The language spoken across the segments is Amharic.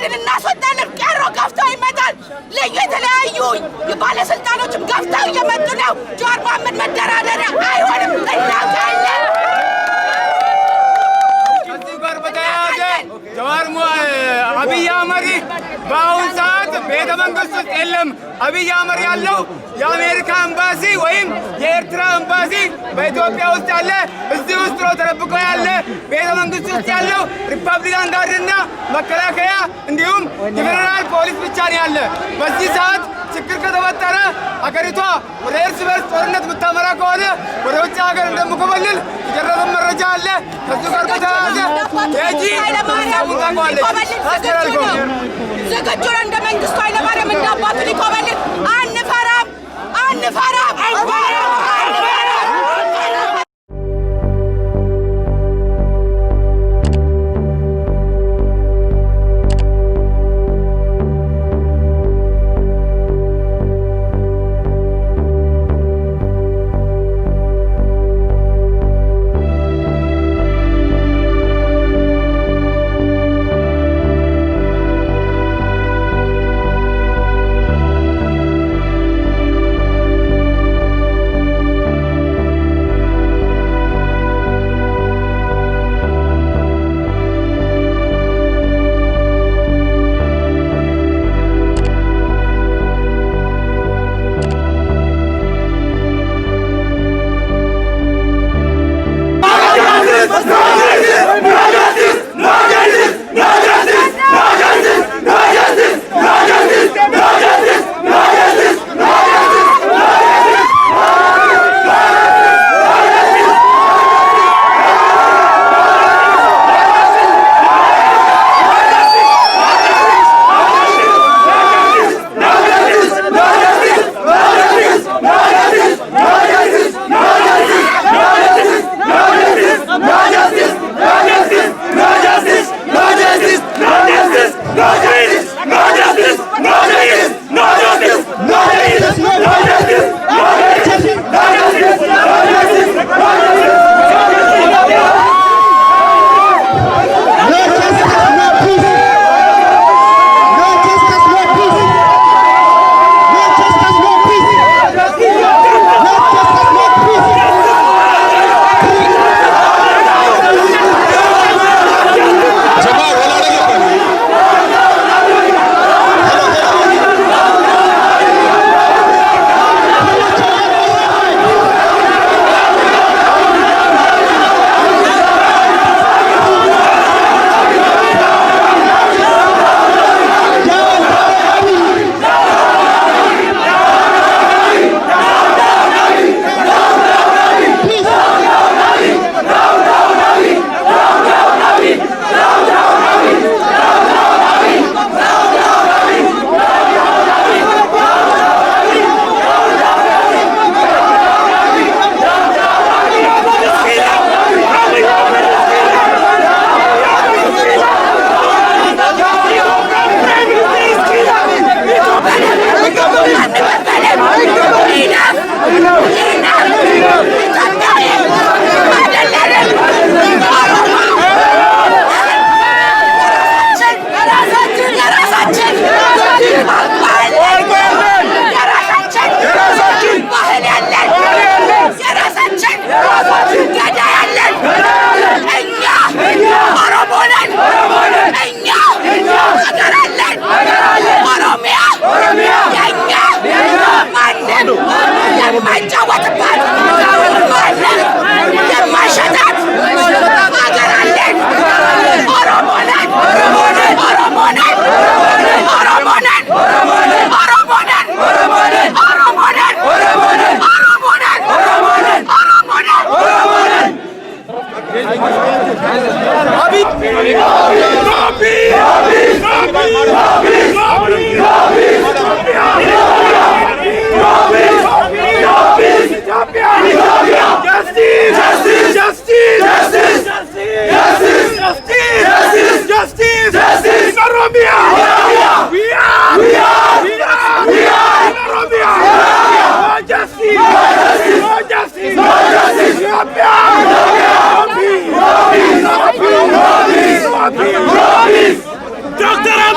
አህመድን እናስወጣለን። ቀሮ ገፍተው ይመጣል። ልዩ የተለያዩ ባለስልጣኖችም ገፍተው እየመጡ ነው። ጀዋር መሐመድ መደራደሪያ አይሆንም እናውቃለን። ከዚህ ጋር በተያያዘ ጀዋር አብይ አህመድ በአሁን ሰዓት ቤተ መንግስት ውስጥ የለም። አብይ አህመድ ያለው የአሜሪካ ኤምባሲ ወይም የኤርትራ ኤምባሲ በኢትዮጵያ ውስጥ ያለ እዚህ ውስጥ ነው ተደብቆ ያለ። ቤተ መንግስት ውስጥ ያለው ሪፐብሊካን ጋርድና መከላከያ እንዲሁም የፌደራል ፖሊስ ብቻ ነው ያለ። በዚህ ሰዓት ችግር ከተፈጠረ አገሪቷ ወደ እርስ በርስ ጦርነት የምታመራ ከሆነ ወደ ውጭ ሀገር እንደምኮበልል የደረሰን መረጃ አለ። ከዚህ ጋር በተያያዘ የጂ ዝግጁ ነው እንደ መንግስቱ ኃይለማርያም እንዳባቱ ሊኮበልል አንፈራም አንፈራም አንፈራም። Doctor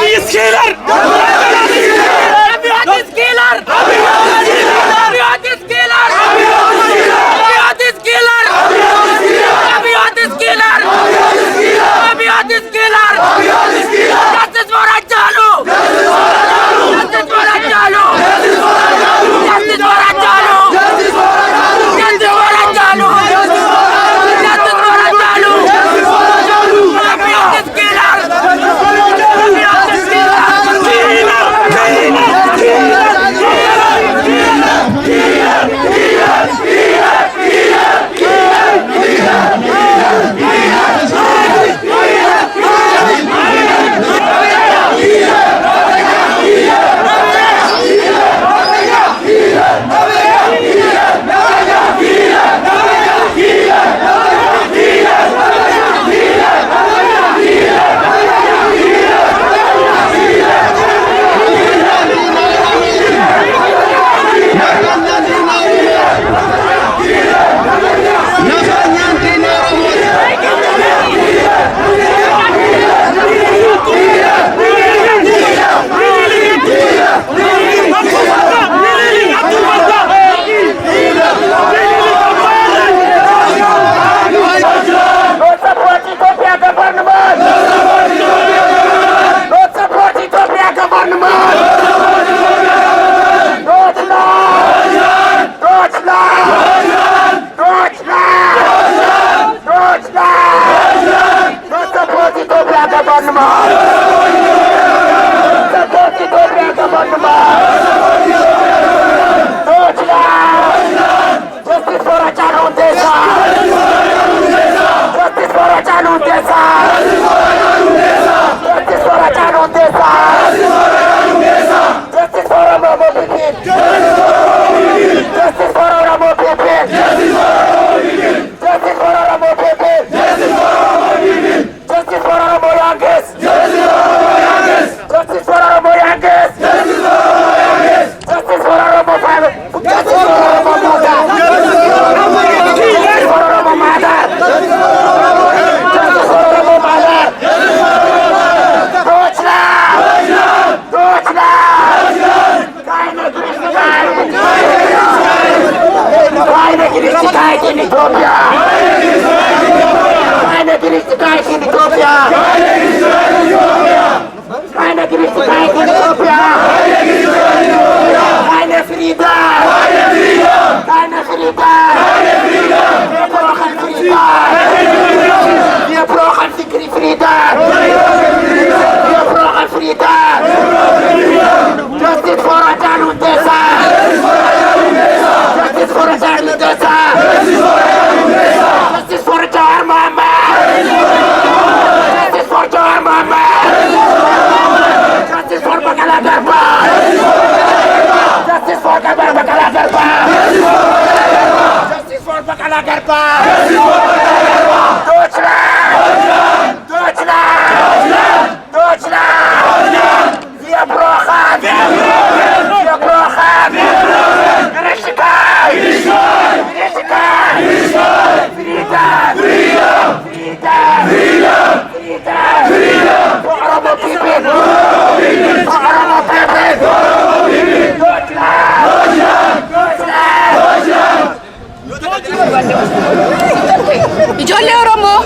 Ijoollee Oromoo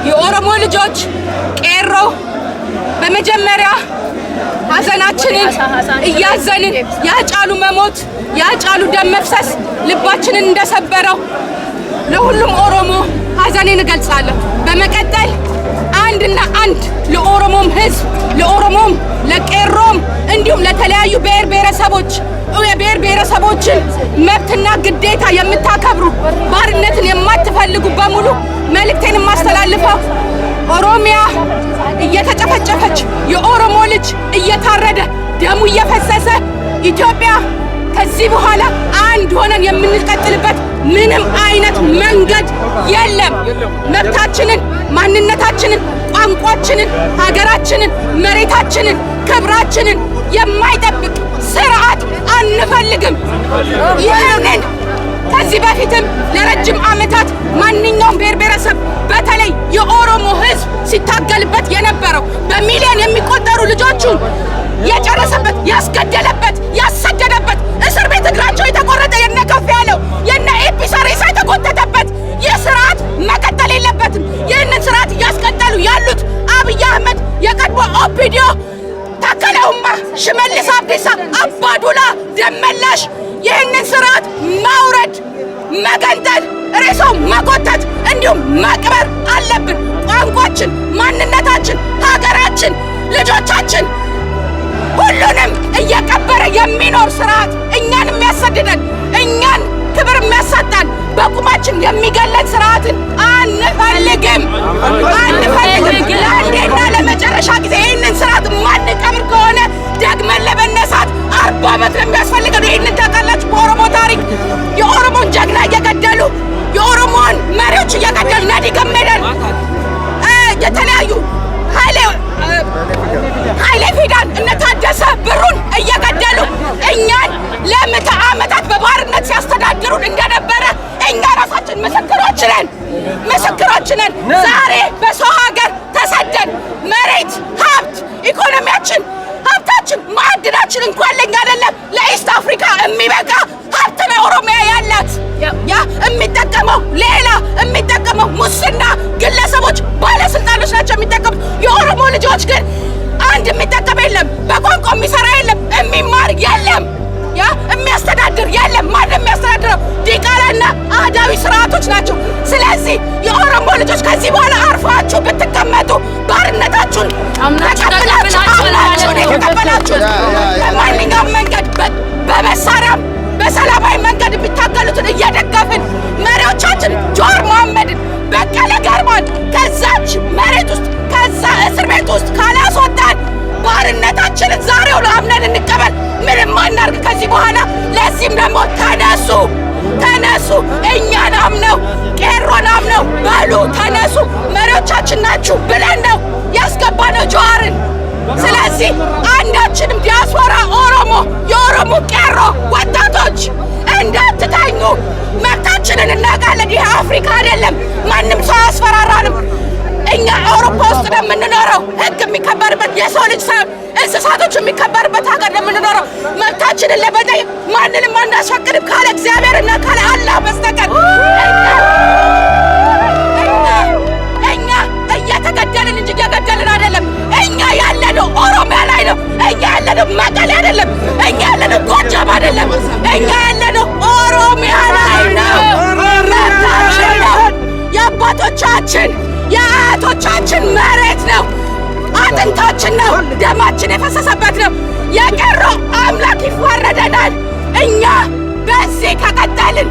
የኦሮሞ ልጆች ቄሮ በመጀመሪያ ሐዘናችንን እያዘንን ያጫሉ መሞት ያጫሉ ደም መፍሰስ ልባችንን እንደሰበረው ለሁሉም ኦሮሞ ሐዘኔን እገልጻለሁ። በመቀጠል አንድና አንድ ለኦሮሞም ሕዝብ ለኦሮሞም ለቄሮም እንዲሁም ለተለያዩ ብሔር ብሔረሰቦችን መብትና ግዴታ የምታከብሩ ባርነትን የማትፈልጉ በሙሉ መልእክቴን ማስተላልፈው ኦሮሚያ እየተጨፈጨፈች የኦሮሞ ልጅ እየታረደ ደሙ እየፈሰሰ ኢትዮጵያ ከዚህ በኋላ አንድ ሆነን የምንቀጥልበት ምንም አይነት መንገድ የለም። መብታችንን፣ ማንነታችንን፣ ቋንቋችንን፣ ሀገራችንን፣ መሬታችንን፣ ክብራችንን የማይጠብቅ ስርዓት አንፈልግም። ይህንን ከዚህ በፊትም ለረጅም ዓመታት ማንኛውም ብሔር ብሔረሰብ በተለይ የኦሮሞ ህዝብ ሲታገልበት የነበረው በሚሊዮን የሚቆጠሩ ልጆቹን የጨረሰበት ያስገደለበት ያሰደደበት እስር ቤት እግራቸው የተቆረጠ የነ ከፍ ያለው የነ ኤፒሳ ሬሳ የተጎተተበት የስርዓት መቀጠል የለበትም። ይህንን ስርዓት እያስቀጠሉ ያሉት አብይ አህመድ የቀድሞ ኦፒዲዮ ታከለ ኡማ ሽመልስ አብዲሳ አባዱላ ደመላሽ ይህንን ስርዓት ማውረድ መገንጠል ሬሳው መጎተት እንዲሁም መቅበር አለብን። ቋንቋችን ማንነታችን ሀገራችን ልጆቻችን ሁሉንም እየቀበረ የሚኖር ስርዓት እኛን የሚያሰድደን እኛን ክብር የሚያሳጣን በቁማችን የሚገለን ስርዓትን አንፈልግም። ለአንዴና ለመጨረሻ ጊዜ ይህንን ስርዓት ማንቀብር ከሆነ ደግመን ለመነሳት 40 ዓመት የሚያስፈልገን ይህንን ታውቃላችሁ። በኦሮሞ ታሪክ የኦሮሞን ጀግና እየገደሉ የኦሮሞን መሪዎች እየገደሉ ነዲ ገመዳን የተለያዩ ኃይሌ ፊዳን እነ ታደሰ ብሩን እየገደሉ እኛን ለምዕተ ዓመታት በባርነት ሲያስተዳድሩን እንደነበረ እኛ ራሳችን ምስክሮች ነን። ዛሬ በሰው ሀገር ተሰደን መሬት፣ ሀብት፣ ኢኮኖሚያችን፣ ሀብታችን፣ ማዕድናችን እንኳን ለኛ አይደለም ለኢስት አፍሪካ የሚበቃ ሀብት ነው ኦሮሚያ ያላት። ያ የሚጠቀመው ሌላ የሚጠቀመው ሙስና ግለሰቦች ባለስልጣኖች ናቸው የሚጠቀሙት። የኦሮሞ ልጆች ግን አንድ የሚጠቀም የለም፣ በቋንቋ የሚሰራ የለም፣ የሚማር የለም፣ ያ የሚያስተዳድር የለም። ማንም የሚያስተዳድረው ዲቃላና አህዳዊ ስርዓቶች ናቸው። ስለዚህ የኦሮሞ ልጆች ከዚህ በኋላ አርፋችሁ ብትቀመጡ ባርነታችሁን ተቀበላችሁ በማንኛውም መንገድ በመሳሪያም በሰላማዊ መንገድ የሚታገሉትን እየደገፍን መሪዎቻችን ጆዋር መሐመድን በቀለ ገርባን ከዛች መሬት ውስጥ ከዛ እስር ቤት ውስጥ ካላስወጣን ባርነታችንን ዛሬው ለአምነን እንቀበል። ምንም አናርግ ከዚህ በኋላ። ለዚህም ደግሞ ተነሱ እኛን አምነው ቄሮን አምነው በሉ ተነሱ መሪዎቻችን ናችሁ ብለን ነው ያስገባነው ጆዋርን። ስለዚህ አንዳችንም ዲያስፖራ ኦሮሞ የኦሮሞ ቄሮ ወጣቶች እንዳትተኙ፣ መብታችንን እናውቃለን። ይህ አፍሪካ አይደለም፣ ማንም ሰው አያስፈራራንም። እኛ አውሮፓ ውስጥ ነው የምንኖረው። ህግ የሚከበርበት የሰው ልጅ እንስሳቶች የሚከበርበት ሀገር ነው የምንኖረው። መብታችንን ለመጠየቅ ማንንም አናስፈቅድም ካለ እግዚአብሔርና ካለ አላህ በስተቀር። እኛ እየተገደልን እንጂ እየገደልን አይደለም። እኛ ያለነው ኦሮሚያ ላይ ነው። እኛ ያለነው መቀሌ አይደለም። እኛ ያለነው ጎጃም አይደለም። እኛ ያለነው ኦሮሚያ ላይ ነው። መብታችን ነው። የአባቶቻችን የአያቶቻችን መሬት ነው። አጥንታችን ነው። ደማችን የፈሰሰበት ነው። የቄሮ አምላክ ይዋረደናል። እኛ በዚህ ከቀጠልን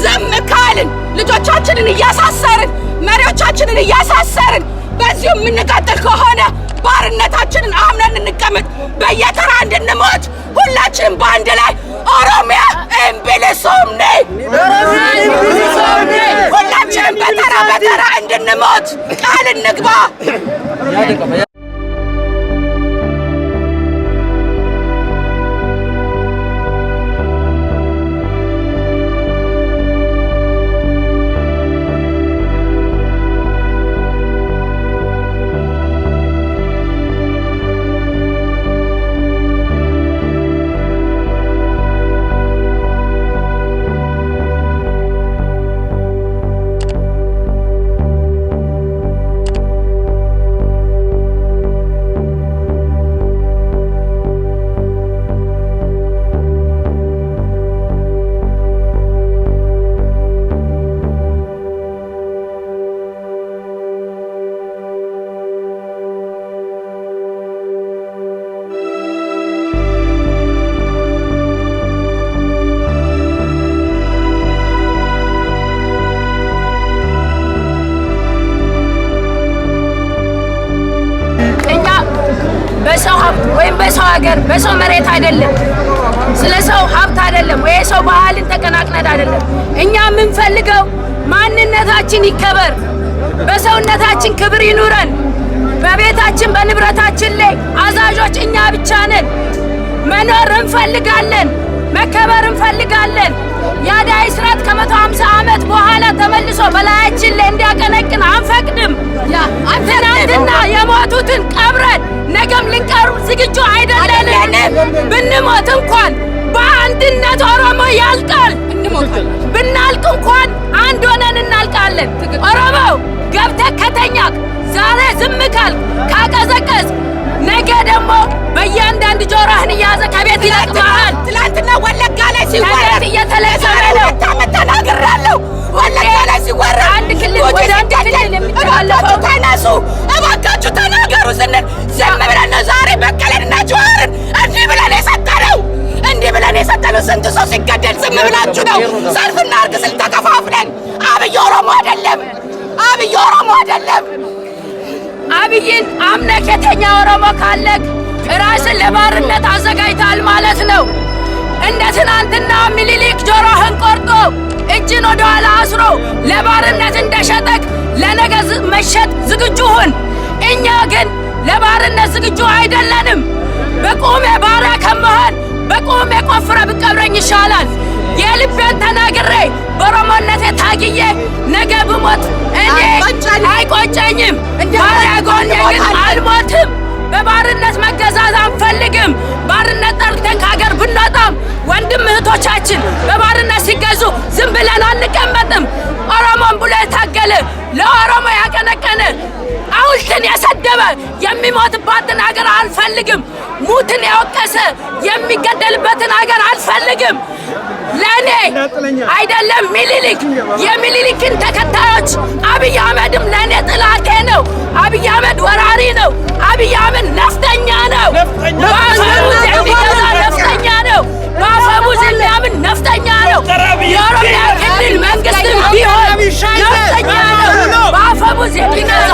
ዝም ካልን ልጆቻችንን እያሳሰርን መሪዎቻችንን እያሳሰርን በዚሁ የምንቀጥል ከሆነ ባርነታችንን አምነን እንቀመጥ፣ በየተራ እንድንሞት ሁላችንም በአንድ ላይ ኦሮሚያ እምቢልሱምኒ ሁላችንም በተራ እንድንሞት ቃል እንግባ። በሰው ሀብት ወይም በሰው ሀገር በሰው መሬት አይደለም፣ ስለ ሰው ሀብት አይደለም ወይ ሰው ባህልን ተቀናቅነን አይደለም። እኛ የምንፈልገው ማንነታችን ይከበር፣ በሰውነታችን ክብር ይኑረን። በቤታችን በንብረታችን ላይ አዛዦች እኛ ብቻ ነን። መኖር እንፈልጋለን፣ መከበር እንፈልጋለን። የአዳይ ስርዓት ከ150 ዓመት ዓመት በኋላ ተመልሶ በላያችን ላይ እንዲያቀነቅን አንፈቅድም። ትናንትና የሞቱትን ቀብረን ነገም ልንቀብር ዝግጁ አይደለንም። ብንሞት እንኳን በአንድነት ኦሮሞ ያልቃል። ብናልቅ እንኳን አንድ ሆነን እናልቃለን። ኦሮሞ ገብተህ ከተኛክ ዛሬ ዝም ካልክ ካቀዘቀዝ ነገ ደግሞ በእያንዳንዱ ጆሮህን እያዘ ከቤት ይለቅማል። ትላንትና ወለጋ ላይ ሲወረድ እየተለቀመ ነው። ተናግራለሁ። ወለጋ ላይ ሲወረድ አንድ ክልል ወደ አንድ ክልል የሚተላለፈው ተነሱ እባካችሁ ተናገሩ ስንል ዝም ብለን ነው ዛሬ በቀለንና ጀዋርን እንዲህ ብለን የሰጠነው። እንዲህ ብለን የሰጠነው ስንት ሰው ሲገደል ዝም ብላችሁ ነው። ሰልፍና አርግ ስል ተከፋፍለን አብይ ኦሮሞ አይደለም። አብይ ኦሮሞ አይደለም። አብይን አምነህ የተኛ ኦሮሞ ካለክ ራስን ለባርነት አዘጋጅተሃል ማለት ነው። እንደ ትናንትና ሚኒሊክ ጆሮህን ቆርጦ እጅን ወደ ኋላ አስሮ ለባርነት እንደሸጠክ ለነገ መሸጥ ዝግጁ ሁን። እኛ ግን ለባርነት ዝግጁ አይደለንም። በቁሜ ባሪያ ከመሆን በቁሜ ቆፍረ ብቀብረኝ ይሻላል። የልቤን ተናግሬ በኦሮሞነቴ ታግዬ ነገ ብሞት እኔ አይቆጨኝም። ባሪያ ጎኔ ግን አልሞትም። በባርነት መገዛት አንፈልግም። ባርነት ጠርተን ከሀገር ብንወጣም ወንድም እህቶቻችን በባርነት ሲገዙ ዝም ብለን አንቀመጥም። ኦሮሞን ብሎ የታገለ ለኦሮሞ ያቀነቀነ ሐውልትን የሰደበ የሚሞትባትን ሀገር አልፈልግም። ሙትን የወቀሰ የሚገደልበትን ሀገር አልፈልግም። ለእኔ አይደለም ሚኒሊክ የሚኒሊክን ተከታዮች አብይ አህመድም ለእኔ ጥላቴ ነው። አብይ አህመድ ወራሪ ነው። አብይ አህመድ ነፍጠኛ ነው። በአፈሙዝ የሚገዛ ነፍጠኛ ነው። በአፈሙዝ የሚያምን ነፍጠኛ ነው። የኦሮሚያ ክልል መንግስትም ቢሆን ነፍጠኛ ነው። በአፈሙዝ የሚገዛ